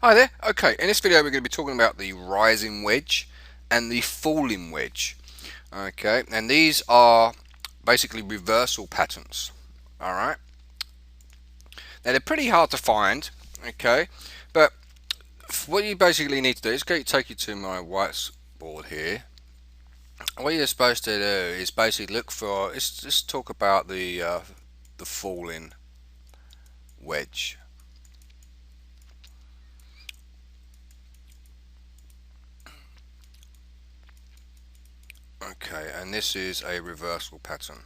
Hi there. Okay, in this video we're going to be talking about the rising wedge and the falling wedge. Okay, and these are basically reversal patterns. Alright, now they're pretty hard to find, okay, but what you basically need to do is take you to my whiteboard here. What you're supposed to do is basically look for, let's just talk about the falling wedge. Okay, and this is a reversal pattern.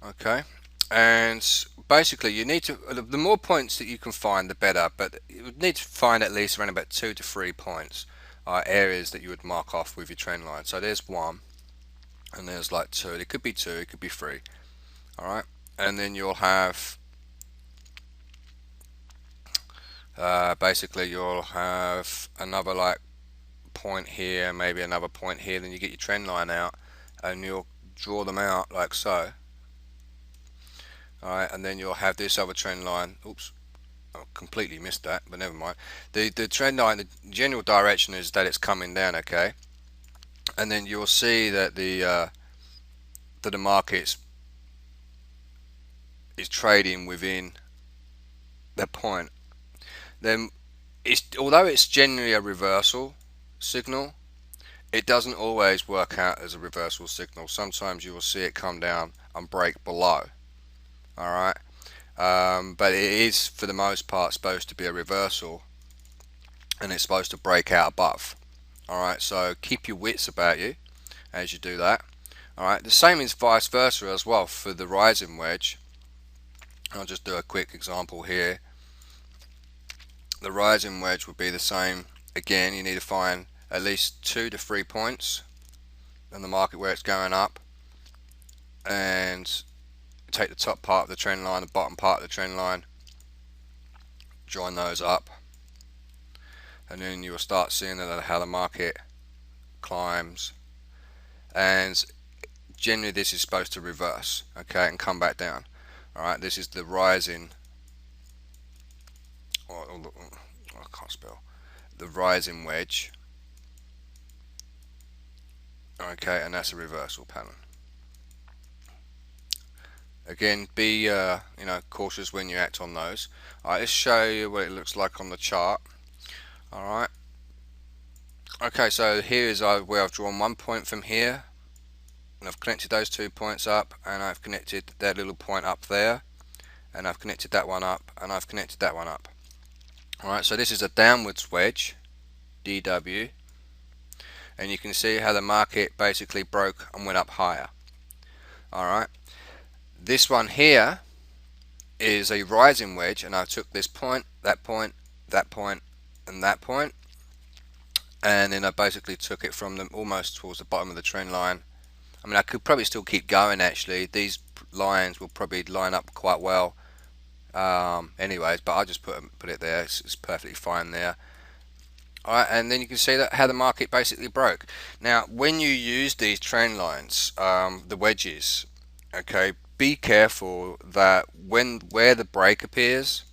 Okay, and basically you need to, the more points that you can find the better, but you would need to find at least around about 2 to 3 points, areas that you would mark off with your trend line. So there's one, and there's like two. It could be two, it could be three. Alright, and then you'll have basically you'll have another like point here, maybe another point here. Then you get your trend line out and you'll draw them out like so. Alright, and then you'll have this other trend line. Oops, I completely missed that, but never mind. The trend line, the general direction is that it's coming down, okay? And then you'll see that the market is trading within that point. Then, although it's generally a reversal signal, it doesn't always work out as a reversal signal. Sometimes you will see it come down and break below. Alright, but it is for the most part supposed to be a reversal, and it's supposed to break out above. Alright, so keep your wits about you as you do that. Alright, the same is vice versa as well for the rising wedge. I'll just do a quick example here. The rising wedge would be the same. Again, you need to find at least 2 to 3 points in the market where it's going up, and take the top part of the trend line, the bottom part of the trend line, join those up, and then you will start seeing how the market climbs. And generally this is supposed to reverse, okay, and come back down. Alright, this is the rising, I can't spell, the rising wedge, okay, and that's a reversal pattern. Again, be cautious when you act on those. Alright, let's show you what it looks like on the chart. Alright, okay, so here is where I've drawn 1 point from here, and I've connected those 2 points up, and I've connected that little point up there, and I've connected that one up, and I've connected that one up. Alright, so this is a downwards wedge, DW, and you can see how the market basically broke and went up higher. Alright, this one here is a rising wedge, and I took this point, that point, that point, and that point, and then I basically took it from them almost towards the bottom of the trend line. I mean, I could probably still keep going actually. These lines will probably line up quite well anyways, but I'll just put it there. It's perfectly fine there. Alright, and then you can see that how the market basically broke. Now when you use these trend lines, the wedges, okay, be careful that where the break appears,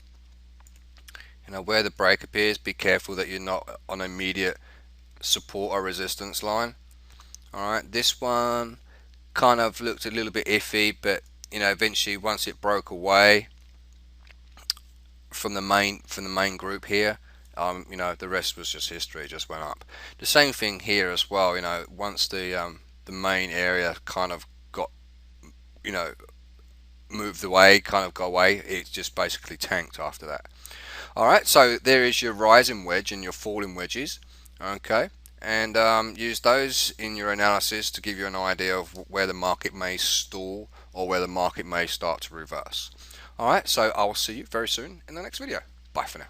where the break appears, be careful that you're not on immediate support or resistance line. Alright, this one kind of looked a little bit iffy, but eventually once it broke away from the main group here, the rest was just history. It just went up. The same thing here as well. Once the main area kind of got moved away, got away, it just basically tanked after that. Alright, so there is your rising wedge and your falling wedges. Okay, and use those in your analysis to give you an idea of where the market may stall or where the market may start to reverse. Alright, so I'll see you very soon in the next video. Bye for now.